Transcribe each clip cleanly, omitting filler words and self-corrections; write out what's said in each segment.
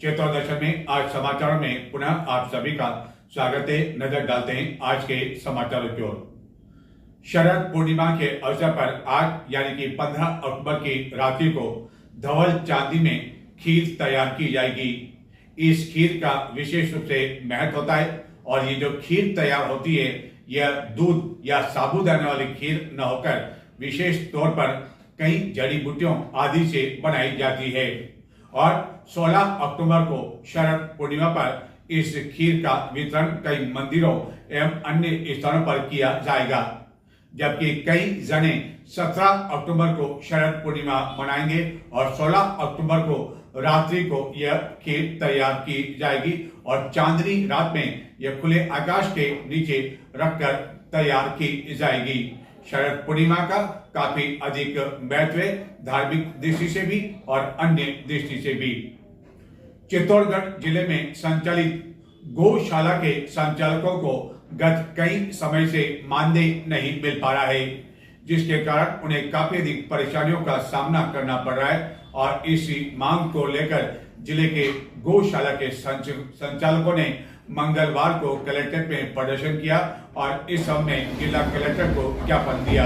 चित्तौड़ दर्शन में आज समाचारों में पुनः आप सभी का स्वागत है। नजर डालते हैं आज के समाचारों की ओर। शरद पूर्णिमा के अवसर पर आज यानी कि 15 अक्टूबर की रात्रि को धवल चांदी में खीर तैयार की जाएगी। इस खीर का विशेष रूप से महत्व होता है और ये जो खीर तैयार होती है यह दूध या साबूदाने वाली खीर न होकर विशेष तौर पर कई जड़ी बूटियों आदि से बनाई जाती है और 16 अक्टूबर को शरद पूर्णिमा पर इस खीर का वितरण कई मंदिरों एवं अन्य स्थानों पर किया जाएगा, जबकि कई जने 17 अक्टूबर को शरद पूर्णिमा मनाएंगे और 16 अक्टूबर को रात्रि को यह खीर तैयार की जाएगी और चांदनी रात में यह खुले आकाश के नीचे रखकर तैयार की जाएगी। शरद पूर्णिमा का काफी अधिक महत्व है, धार्मिक दृष्टि से भी और अन्य दृष्टि से भी। चित्तौड़गढ़ जिले में संचालित गौशाला के संचालकों को गत कई समय से मानदेय नहीं मिल पा रहा है, जिसके कारण उन्हें काफी अधिक परेशानियों का सामना करना पड़ रहा है और इसी मांग को लेकर जिले के गौशाला के संचालकों ने मंगलवार को कलेक्ट्रेट में प्रदर्शन किया और इस संबंध में जिला कलेक्टर को ज्ञापन दिया।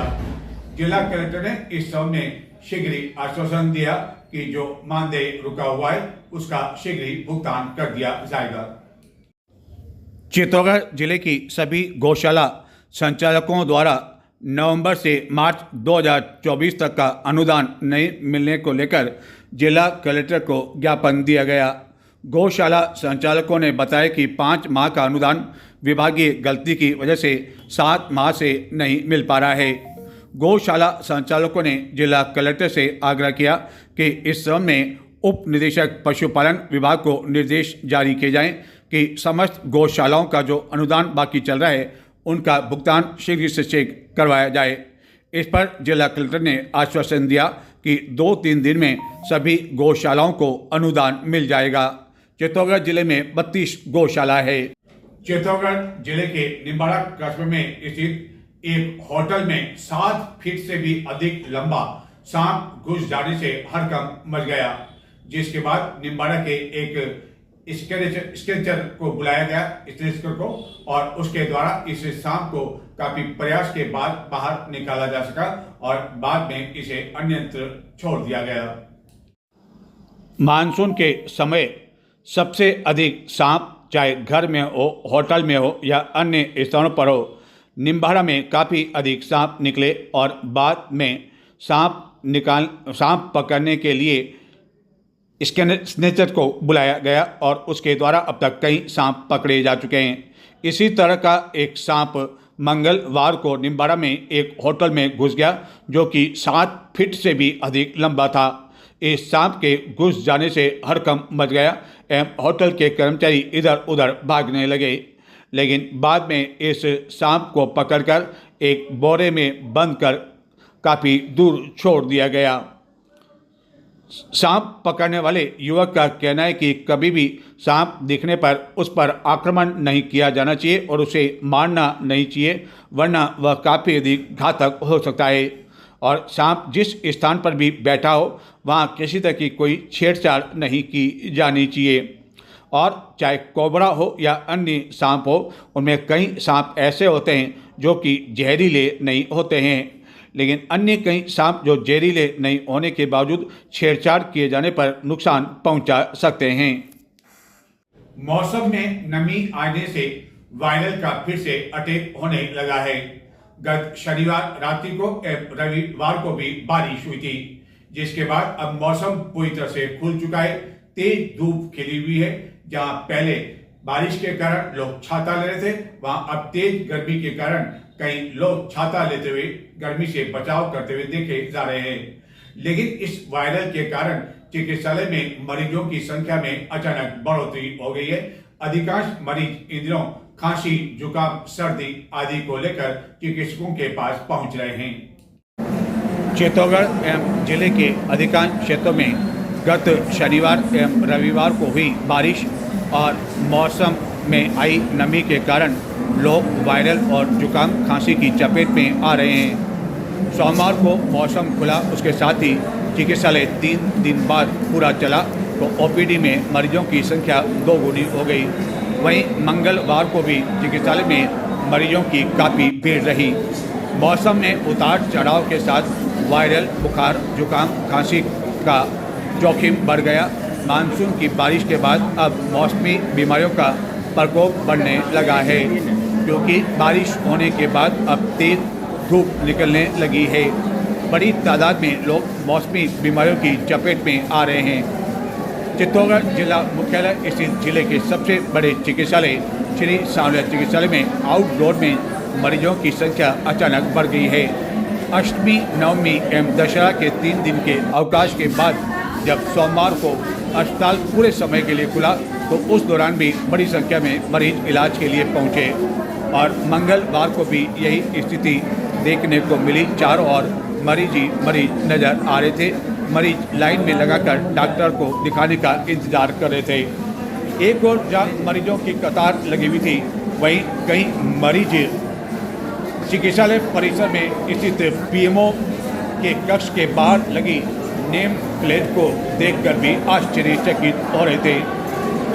जिला कलेक्टर ने इस संबंध में शीघ्र ही आश्वासन दिया कि जो मानदेय रुका हुआ है उसका शीघ्र ही भुगतान कर दिया जाएगा। चित्तौड़गढ़ जिले की सभी गौशाला संचालकों द्वारा नवंबर से मार्च 2024 तक का अनुदान नहीं मिलने को लेकर जिला कलेक्टर को ज्ञापन दिया गया। गौशाला संचालकों ने बताया कि 5 माह का अनुदान विभागीय गलती की वजह से 7 माह से नहीं मिल पा रहा है। गौशाला संचालकों ने जिला कलेक्टर से आग्रह किया कि इस संबंध में उप निदेशक पशुपालन विभाग को निर्देश जारी किए जाएं कि समस्त गौशालाओं का जो अनुदान बाकी चल रहा है उनका भुगतान शीघ्र से शीघ्र करवाया जाए। इस पर जिला कलेक्टर ने आश्वासन दिया कि 2-3 दिन में सभी गौशालाओं को अनुदान मिल जाएगा। चित्तौड़गढ़ जिले में 32 गौशाला है। चित्तौड़गढ़ जिले के निम्बाड़ा कस्बे में स्थित एक होटल में 7 फीट से भी अधिक लंबा सांप घुस जाने से हड़कंप मच गया, जिसके बाद निम्बाड़ा के एक स्केचर को बुलाया गया स्केचर को और उसके द्वारा इस सांप को काफी प्रयास के बाद बाहर निकाला जा सका और बाद में इसे अन्यत्र छोड़ दिया गया। मानसून के समय सबसे अधिक सांप चाहे घर में हो, होटल में हो या अन्य स्थानों पर हो, निम्बाड़ा में काफ़ी अधिक सांप निकले और बाद में सांप पकड़ने के लिए स्नेचर को बुलाया गया और उसके द्वारा अब तक कई सांप पकड़े जा चुके हैं। इसी तरह का एक सांप मंगलवार को निम्बाड़ा में एक होटल में घुस गया, जो कि 7 फीट से भी अधिक लंबा था। इस सांप के घुस जाने से हड़कंप मच गया एवं होटल के कर्मचारी इधर उधर भागने लगे, लेकिन बाद में इस सांप को पकड़कर एक बोरे में बंद कर काफ़ी दूर छोड़ दिया गया। सांप पकड़ने वाले युवक का कहना है कि कभी भी सांप दिखने पर उस पर आक्रमण नहीं किया जाना चाहिए और उसे मारना नहीं चाहिए, वरना वह काफ़ी अधिक घातक हो सकता है और सांप जिस स्थान पर भी बैठा हो वहाँ किसी तरह की कोई छेड़छाड़ नहीं की जानी चाहिए। और चाहे कोबरा हो या अन्य सांप हो, उनमें कई सांप ऐसे होते हैं जो कि जहरीले नहीं होते हैं, लेकिन अन्य कई सांप जो जहरीले नहीं होने के बावजूद छेड़छाड़ किए जाने पर नुकसान पहुंचा सकते हैं। मौसम में नमी आने से वायरल का फिर से अटैक होने लगा है। गत शनिवार रात्रि को रविवार को भी बारिश हुई थी, जिसके बाद अब मौसम पूरी तरह से खुल चुका है। तेज धूप खिली हुई है। जहां पहले बारिश के कारण लोग छाता ले रहे थे, वहां अब तेज गर्मी के कारण कई लोग छाता लेते हुए गर्मी से बचाव करते हुए देखे जा रहे हैं। लेकिन इस वायरल के कारण चिकित्सालय में मरीजों की संख्या में अचानक बढ़ोतरी हो गई है। अधिकांश मरीज इन दिनों खांसी, जुकाम, सर्दी आदि को लेकर चिकित्सकों के पास पहुंच रहे हैं। चित्तौड़गढ़ एवं जिले के अधिकांश क्षेत्रों में गत शनिवार एवं रविवार को हुई बारिश और मौसम में आई नमी के कारण लोग वायरल और जुकाम खांसी की चपेट में आ रहे हैं। सोमवार को मौसम खुला, उसके साथ ही चिकित्सालय 3 दिन बाद पूरा चला तो ओपीडी में मरीजों की संख्या 2 गुनी हो गई। वहीं मंगलवार को भी चिकित्सालय में मरीजों की काफ़ी भीड़ रही। मौसम में उतार चढ़ाव के साथ वायरल बुखार, जुकाम, खांसी का जोखिम बढ़ गया। मानसून की बारिश के बाद अब मौसमी बीमारियों का प्रकोप बढ़ने लगा है, क्योंकि बारिश होने के बाद अब तेज धूप निकलने लगी है। बड़ी तादाद में लोग मौसमी बीमारियों की चपेट में आ रहे हैं। चित्तौड़गढ़ जिला मुख्यालय स्थित जिले के सबसे बड़े चिकित्सालय श्री सांवलिया चिकित्सालय में आउटडोर में मरीजों की संख्या अचानक बढ़ गई है। अष्टमी, नवमी एवं दशहरा के 3 दिन के अवकाश के बाद जब सोमवार को अस्पताल पूरे समय के लिए खुला तो उस दौरान भी बड़ी संख्या में मरीज इलाज के लिए पहुंचे और मंगलवार को भी यही स्थिति देखने को मिली। चारों ओर मरीज ही मरीज नजर आ रहे थे। मरीज लाइन में लगाकर डॉक्टर को दिखाने का इंतजार कर रहे थे। एक और जहाँ मरीजों की कतार लगी हुई थी, वहीं कई मरीज चिकित्सालय परिसर में स्थित पीएमओ के कक्ष के बाहर लगी नेम प्लेट को देखकर भी आश्चर्यचकित हो रहे थे।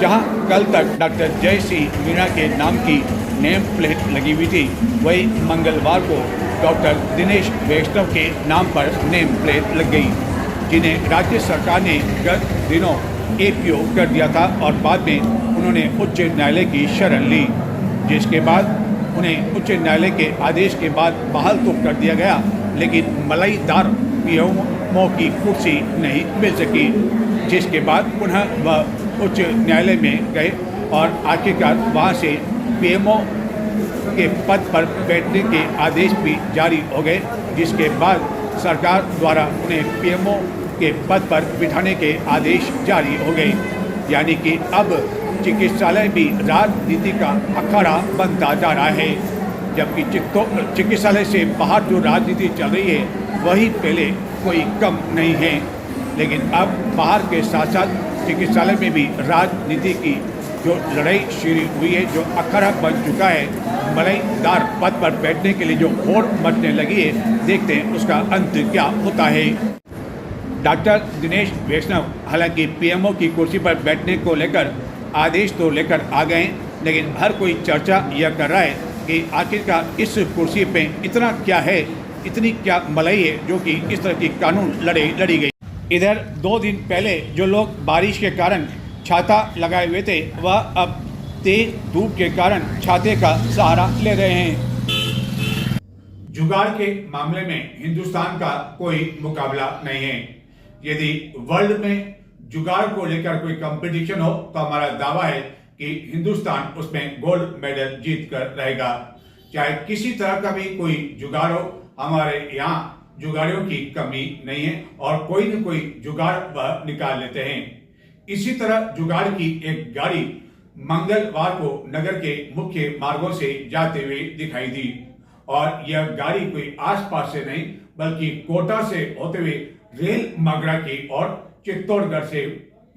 जहां कल तक डॉक्टर जय सिंह मीणा के नाम की नेम प्लेट लगी हुई थी, वही मंगलवार को डॉक्टर दिनेश वैष्णव के नाम पर नेम प्लेट लग गई, जिन्हें राज्य सरकार ने गत दिनों एपीओ कर दिया था और बाद में उन्होंने उच्च न्यायालय की शरण ली, जिसके बाद उन्हें उच्च न्यायालय के आदेश के बाद बहाल तो कर दिया गया, लेकिन मलाईदार पीएमओ की कुर्सी नहीं मिल सकी, जिसके बाद पुनः वह उच्च न्यायालय में गए और आखिरकार वहां से पीएमओ के पद पर बैठने के आदेश भी जारी हो गए, जिसके बाद सरकार द्वारा उन्हें पीएमओ के पद पर बिठाने के आदेश जारी हो गए। यानी कि अब चिकित्सालय भी राजनीति का अखाड़ा बनता जा रहा है, जबकि चिकित्सालय से बाहर जो राजनीति चल रही है वही पहले कोई कम नहीं है। लेकिन अब बाहर के साथ साथ चिकित्सालय में भी राजनीति की जो लड़ाई शुरू हुई है, जो अखाड़ा बन चुका है, मलाईदार पद पर बैठने के लिए जो होड़ मचने लगी है, देखते हैं उसका अंत क्या होता है। डॉक्टर दिनेश वैष्णव हालांकि पीएमओ की कुर्सी पर बैठने को लेकर आदेश तो लेकर आ गए, लेकिन हर कोई चर्चा यह कर रहा है कि आखिरकार इस कुर्सी पे इतना क्या है, इतनी क्या मलाई है जो कि इस तरह की कानून लड़ी गई। इधर 2 दिन पहले जो लोग बारिश के कारण छाता लगाए हुए थे, वह अब तेज धूप के कारण छाते का सहारा ले रहे हैं। जुगाड़ के मामले में हिंदुस्तान का कोई मुकाबला नहीं है। यदि वर्ल्ड में जुगाड़ को लेकर कोई कंपटीशन हो तो हमारा दावा है कि हिंदुस्तान उसमें गोल्ड मेडल जीत कर रहेगा। चाहे किसी तरह का भी कोई जुगाड़ हो, हमारे यहाँ जुगाड़ियों की कमी नहीं है और कोई न कोई जुगाड़ वह निकाल लेते हैं। इसी तरह जुगाड़ की एक गाड़ी मंगलवार को नगर के मुख्य मार्गों से जाते हुए दिखाई दी और यह गाड़ी कोई आसपास से नहीं बल्कि कोटा से होते हुए रेल मगरा की और चित्तौड़गढ़ से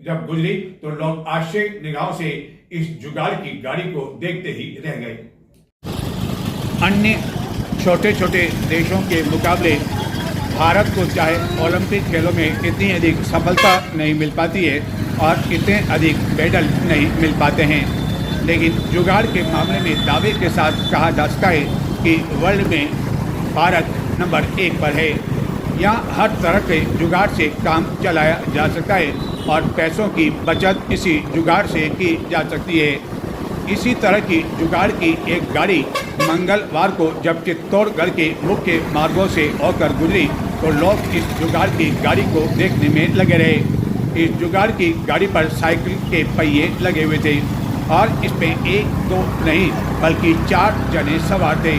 जब गुजरी तो लोग आश्चर्य निगाहों से इस जुगाड़ की गाड़ी को देखते ही रह गए। अन्य छोटे छोटे देशों के मुकाबले भारत को चाहे ओलंपिक खेलों में इतनी अधिक सफलता नहीं मिल पाती है और इतने अधिक मेडल नहीं मिल पाते हैं, लेकिन जुगाड़ के मामले में दावे के साथ कहा जा सकता है कि वर्ल्ड में भारत नंबर 1 पर है। यहाँ हर तरह के जुगाड़ से काम चलाया जा सकता है और पैसों की बचत इसी जुगाड़ से की जा सकती है। इसी तरह की जुगाड़ की एक गाड़ी मंगलवार को जब चित्तौड़गढ़ के मुख्य मार्गों से होकर गुजरी तो लोग इस जुगाड़ की गाड़ी को देखने में लगे रहे। इस जुगाड़ की गाड़ी पर साइकिल के पहिए लगे हुए थे और इसमें 1-2 नहीं बल्कि 4 जने सवार थे।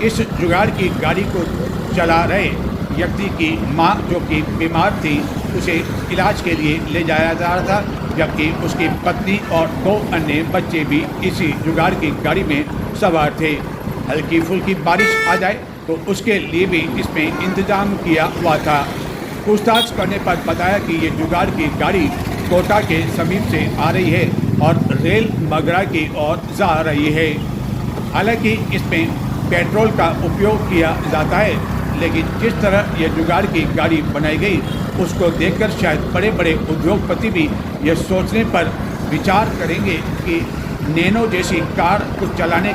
इस जुगाड़ की गाड़ी को चला रहे व्यक्ति की मां जो कि बीमार थी उसे इलाज के लिए ले जाया जा रहा था, जबकि उसकी पत्नी और 2 अन्य बच्चे भी इसी जुगाड़ की गाड़ी में सवार थे। हल्की फुल्की बारिश आ जाए तो उसके लिए भी इसमें इंतजाम किया हुआ था। पूछताछ करने पर बताया कि ये जुगाड़ की गाड़ी कोटा के समीप से आ रही है और रेल मगरा की ओर जा रही है। हालांकि इसमें पेट्रोल का उपयोग किया जाता है लेकिन जिस तरह ये जुगाड़ की गाड़ी बनाई गई उसको देखकर शायद बड़े बड़े उद्योगपति भी ये सोचने पर विचार करेंगे कि नैनो जैसी कार को चलाने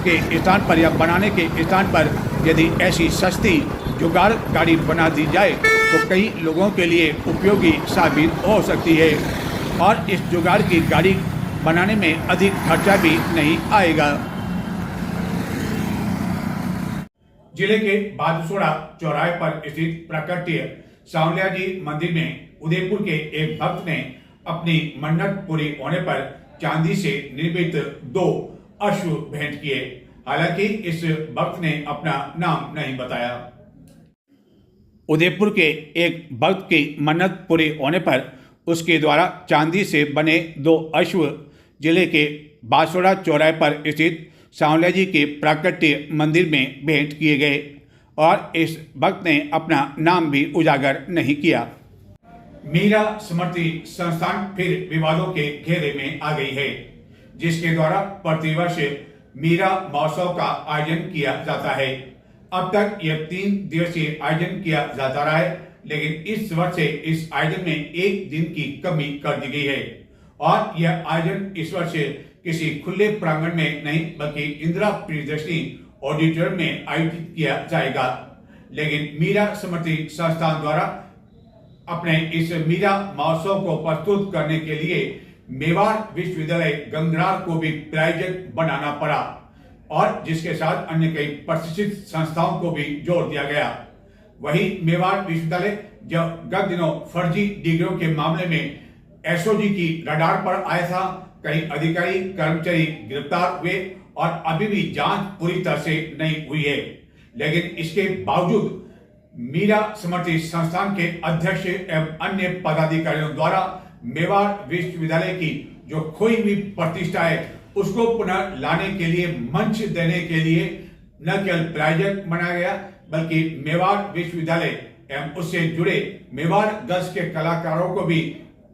के स्थान पर या बनाने के स्थान पर यदि ऐसी सस्ती जुगाड़ गाड़ी बना दी जाए तो कई लोगों के लिए उपयोगी साबित हो सकती है और इस जुगाड़ की गाड़ी बनाने में अधिक खर्चा भी नहीं आएगा। जिले के बादसोड़ा चौराहे पर स्थित प्राकट्य सांवलिया जी मंदिर में उदयपुर के एक भक्त ने अपनी मन्नत पूरी होने पर चांदी से निर्मित 2 अश्व भेंट किए। हालांकि इस भक्त ने अपना नाम नहीं बताया। उदयपुर के एक भक्त की मन्नत पूरी होने पर उसके द्वारा चांदी से बने 2 अश्व जिले के बासोड़ा चौराहे पर स्थित सांवलिया जी के प्राकट्य मंदिर में भेंट किए गए और इस भक्त ने अपना नाम भी उजागर नहीं किया। मीरा स्मृति संस्थान फिर विवादों के घेरे में आ गई है, जिसके द्वारा प्रतिवर्ष मीरा महोत्सव का आयोजन किया जाता है। अब तक यह 3 दिवसीय आयोजन किया जाता रहा है, लेकिन इस वर्ष से इस आयोजन में 1 दिन की कमी कर दी गई है और यह आयोजन इस वर्ष किसी खुले प्रांगण में नहीं बल्कि इंदिरा प्रियदर्शनी ऑडिटोरियम में आयोजित किया जाएगा। लेकिन मीरा स्मृति संस्थान द्वारा अपने इस मीरा महोत्सव को प्रस्तुत करने के लिए मेवाड़ विश्वविद्यालय गंगरार को भी प्रायोजक बनाना पड़ा और जिसके साथ अन्य कई प्रतिष्ठित संस्थाओं को भी जोड़ दिया गया। वहीं मेवाड़ विश्वविद्यालय जब गत दिनों फर्जी डिग्रियों के मामले में एसओजी की रडार पर आया था, कई अधिकारी कर्मचारी गिरफ्तार हुए और अभी भी जांच पूरी तरह से नहीं हुई है। लेकिन इसके बावजूद मीरा स्मृति संस्थान के अध्यक्ष एवं अन्य पदाधिकारियों द्वारा मेवाड़ विश्वविद्यालय की जो खोई हुई प्रतिष्ठा है उसको पुनः लाने के लिए मंच देने के लिए न केवल प्रायोजक बनाया गया बल्कि मेवाड़ विश्वविद्यालय एवं उससे जुड़े मेवाड़ गर्ल्स के कलाकारों को भी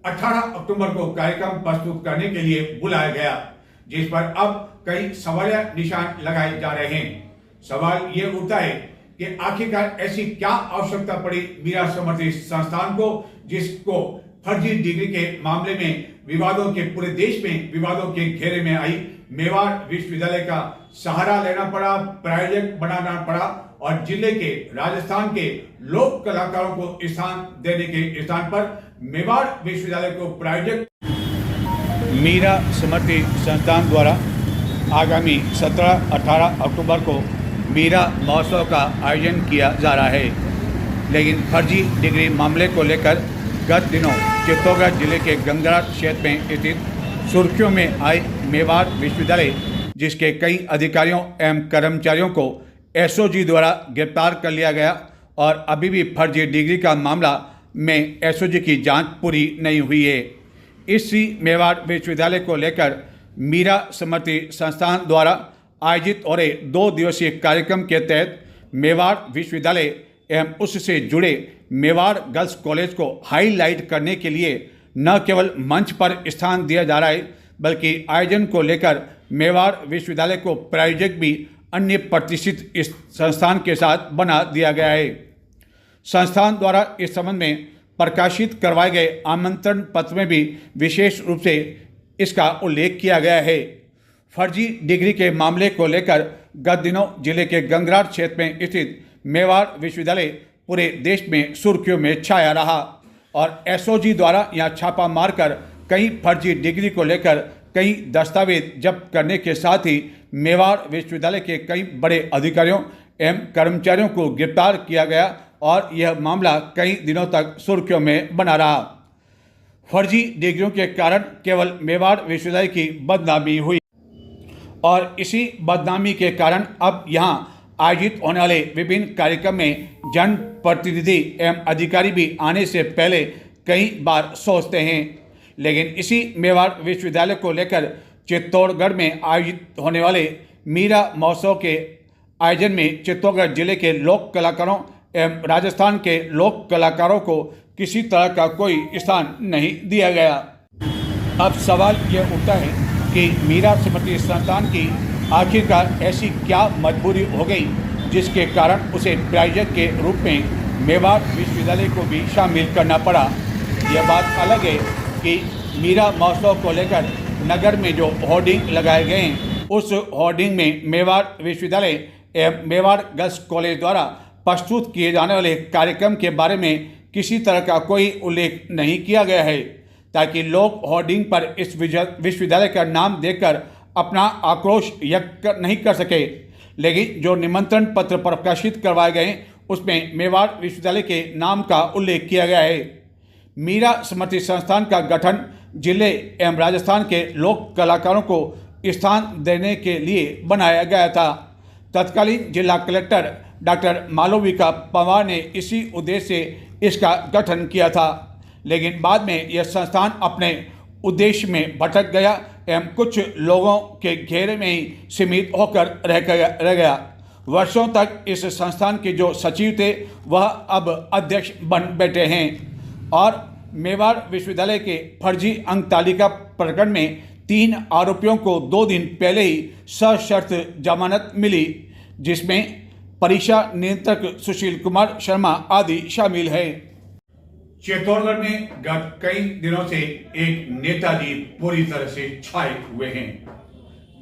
18 अक्टूबर को कार्यक्रम प्रस्तुत करने के लिए बुलाया गया, जिस पर अब कई सवालिया निशान लगाए जा रहे हैं। सवाल ये उठता है कि आखिरकार ऐसी क्या आवश्यकता पड़ी मीरा स्मृति संस्थान को, जिसको फर्जी डिग्री के मामले में विवादों के पूरे देश में विवादों के घेरे में आई मेवाड़ विश्वविद्यालय का सहारा लेना पड़ा, प्रायोजक बनाना पड़ा और जिले के राजस्थान के लोक कलाकारों को स्थान देने के स्थान पर मेवाड़ विश्वविद्यालय को प्रायोजक मीरा स्मृति संस्थान द्वारा आगामी 17-18 अक्टूबर को मीरा महोत्सव का आयोजन किया जा रहा है। लेकिन फर्जी डिग्री मामले को लेकर गत दिनों चित्तौड़गढ़ जिले के गंगरार क्षेत्र में स्थित सुर्खियों में आई मेवाड़ विश्वविद्यालय, जिसके कई अधिकारियों एवं कर्मचारियों को एसओजी द्वारा गिरफ्तार कर लिया गया और अभी भी फर्जी डिग्री का मामला में एसओजी की जांच पूरी नहीं हुई है। इसी मेवाड़ विश्वविद्यालय को लेकर मीरा स्मृति संस्थान द्वारा आयोजित हो रहे 2 दिवसीय कार्यक्रम के तहत मेवाड़ विश्वविद्यालय एवं उससे जुड़े मेवाड़ गर्ल्स कॉलेज को हाईलाइट करने के लिए न केवल मंच पर स्थान दिया जा रहा है बल्कि आयोजन को लेकर मेवाड़ विश्वविद्यालय को प्रायोजक भी अन्य प्रतिष्ठित इस संस्थान के साथ बना दिया गया है। संस्थान द्वारा इस संबंध में प्रकाशित करवाए गए आमंत्रण पत्र में भी विशेष रूप से इसका उल्लेख किया गया है। फर्जी डिग्री के मामले को लेकर गत दिनों जिले के गंगरार क्षेत्र में स्थित मेवाड़ विश्वविद्यालय पूरे देश में सुर्खियों में छाया रहा और एसओजी द्वारा यहां छापा मारकर कई फर्जी डिग्री को लेकर कई दस्तावेज जब्त करने के साथ ही मेवाड़ विश्वविद्यालय के कई बड़े अधिकारियों एवं कर्मचारियों को गिरफ्तार किया गया और यह मामला कई दिनों तक सुर्खियों में बना रहा। फर्जी डिग्रियों के कारण केवल मेवाड़ विश्वविद्यालय की बदनामी हुई और इसी बदनामी के कारण अब यहाँ आयोजित होने वाले विभिन्न कार्यक्रम में जनप्रतिनिधि एवं अधिकारी भी आने से पहले कई बार सोचते हैं। लेकिन इसी मेवाड़ विश्वविद्यालय को लेकर चित्तौड़गढ़ में आयोजित होने वाले मीरा महोत्सव के आयोजन में चित्तौड़गढ़ जिले के लोक कलाकारों एवं राजस्थान के लोक कलाकारों को किसी तरह का कोई स्थान नहीं दिया गया। अब सवाल यह उठता है कि मीरा स्मृति संस्थान की आखिरकार ऐसी क्या मजबूरी हो गई जिसके कारण उसे प्रायोजक के रूप में मेवाड़ विश्वविद्यालय को भी शामिल करना पड़ा। यह बात अलग है कि मीरा महोत्सव को लेकर नगर में जो होर्डिंग लगाए गए हैं, उस होर्डिंग में मेवाड़ विश्वविद्यालय एवं मेवाड़ गर्ल्स कॉलेज द्वारा प्रस्तुत किए जाने वाले कार्यक्रम के बारे में किसी तरह का कोई उल्लेख नहीं किया गया है, ताकि लोग होर्डिंग पर इस विश्वविद्यालय का नाम देखकर अपना आक्रोश व्यक्त नहीं कर सके। लेकिन जो निमंत्रण पत्र प्रकाशित करवाए गए उसमें मेवाड़ विश्वविद्यालय के नाम का उल्लेख किया गया है। मीरा स्मृति संस्थान का गठन जिले एवं राजस्थान के लोक कलाकारों को स्थान देने के लिए बनाया गया था। तत्कालीन जिला कलेक्टर डॉक्टर मालविका पवार ने इसी उद्देश्य से इसका गठन किया था, लेकिन बाद में यह संस्थान अपने उद्देश्य में भटक गया एवं कुछ लोगों के घेरे में ही सीमित होकर रह गया। वर्षों तक इस संस्थान के जो सचिव थे वह अब अध्यक्ष बन बैठे हैं और मेवाड़ विश्वविद्यालय के फर्जी अंक तालिका प्रकरण में 3 आरोपियों को 2 दिन पहले ही सशर्त जमानत मिली, जिसमें परीक्षा नियंत्रक सुशील कुमार शर्मा आदि शामिल है। चित्तौड़गढ़ में गत कई दिनों से एक नेताजी पूरी तरह से छाए हुए हैं।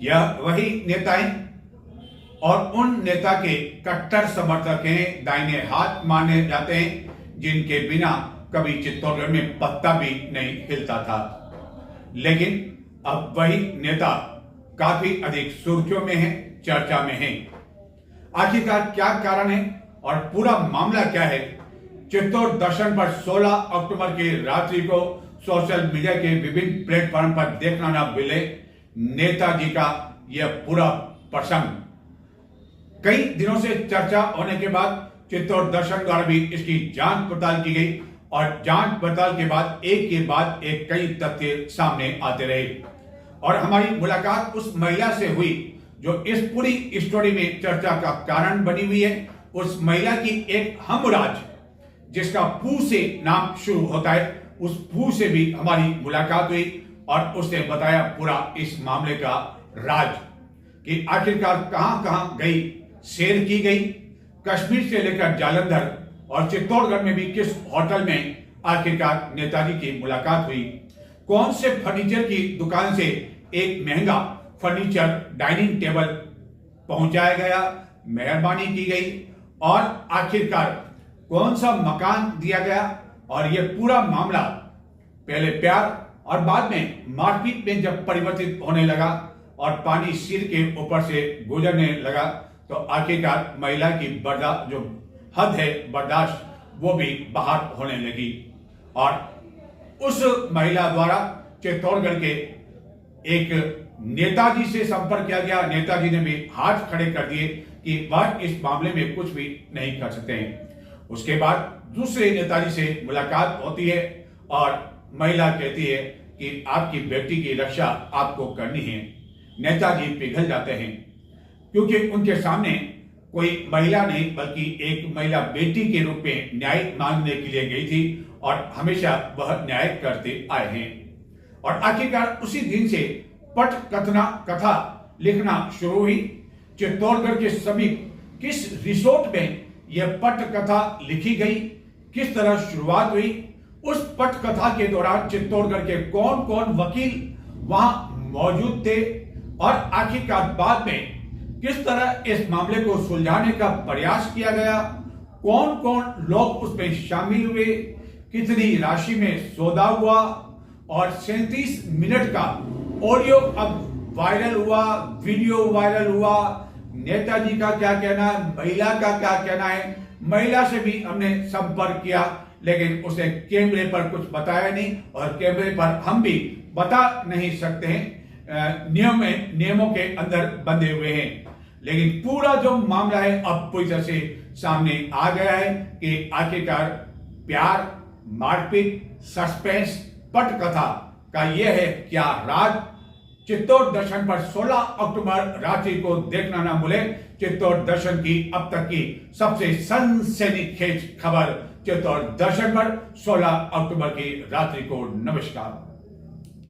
यह वही नेता हैं और उन नेता के कट्टर समर्थक हैं, दाहिने हाथ माने जाते हैं, जिनके बिना कभी चित्तौड़गढ़ में पत्ता भी नहीं हिलता था। लेकिन अब वही नेता काफी अधिक सुर्खियों में है, चर्चा में है। आखिरकार क्या कारण है और पूरा मामला क्या है? चित्तौड़ दर्शन पर 16 अक्टूबर की रात्रि को सोशल मीडिया के विभिन्न प्लेटफॉर्म पर देखना न मिले नेताजी का यह पूरा प्रसंग। कई दिनों से चर्चा होने के बाद चित्तौड़ दर्शन द्वारा भी इसकी जांच पड़ताल की गई और जांच पड़ताल के बाद एक के बाद एक कई तथ्य सामने आते रहे और हमारी मुलाकात उस महिला से हुई जो इस पूरी स्टोरी में चर्चा का कारण बनी हुई है। उस महिला की एक हमराज जिसका पू से नाम शुरू होता है, उस पू से भी हमारी मुलाकात हुई और उसने बताया पूरा इस मामले का राज कि आखिरकार कहां कहां गई, शेर की गई, कश्मीर से लेकर जालंधर और चित्तौड़गढ़ में भी किस होटल में आखिरकार नेताजी की मुलाकात हुई, कौन से फर्नीचर की दुकान से एक महंगा फर्नीचर डाइनिंग टेबल पहुंचाया गया, मेहरबानी की गई और आखिरकार कौन सा मकान दिया गया। और यह पूरा मामला पहले प्यार और बाद में मारपीट में जब परिवर्तित होने लगा और पानी सिर के ऊपर से गुजरने लगा, तो आखिरकार महिला की जो हद है बर्दाश्त, वो भी बाहर होने लगी और उस महिला द्वारा चित्तौड़गढ़ के एक नेताजी से संपर्क किया गया। नेताजी ने भी हाथ खड़े कर दिए कि वह इस मामले में कुछ भी नहीं कर सकते हैं। उसके बाद दूसरे नेताजी से मुलाकात होती है और महिला कहती है कि आपकी बेटी की रक्षा आपको करनी है। नेताजी पिघल जाते हैं क्योंकि उनके सामने कोई महिला नहीं बल्कि एक महिला बेटी के रूप में न्याय मांगने के लिए गई थी और हमेशा वह न्याय करते आए हैं। और आखिरकार उसी दिन से पट कथा लिखना शुरू हुई। चित्तौड़गढ़ के समीप किस रिसोर्ट में यह पट कथा लिखी गई, किस तरह शुरुआत हुई, उस पट कथा के दौरान चित्तौड़गढ़ के कौन कौन वकील वहां मौजूद थे और आखिरकार बाद में किस तरह इस मामले को सुलझाने का प्रयास किया गया, कौन कौन लोग उसमें शामिल हुए, कितनी राशि में सौदा हुआ और 37 मिनट का ऑडियो अब वायरल हुआ, वीडियो वायरल हुआ। नेताजी का क्या कहना है, महिला का क्या कहना है। महिला से भी हमने संपर्क किया लेकिन उसे कैमरे पर कुछ बताया नहीं और कैमरे पर हम भी बता नहीं सकते हैं, नियमों के अंदर बंधे हुए हैं। लेकिन पूरा जो मामला है अब पूरी तरह से सामने आ गया है कि आखिरकार प्यार, मारपीट, सस्पेंस, पट कथा का यह है क्या राज। चित्तौड़ दर्शन पर 16 अक्टूबर रात्रि को देखना ना भूले। चित्तौड़ दर्शन की अब तक की सबसे सनसनीखेज खबर चित्तौड़ दर्शन पर 16 अक्टूबर की रात्रि को। नमस्कार।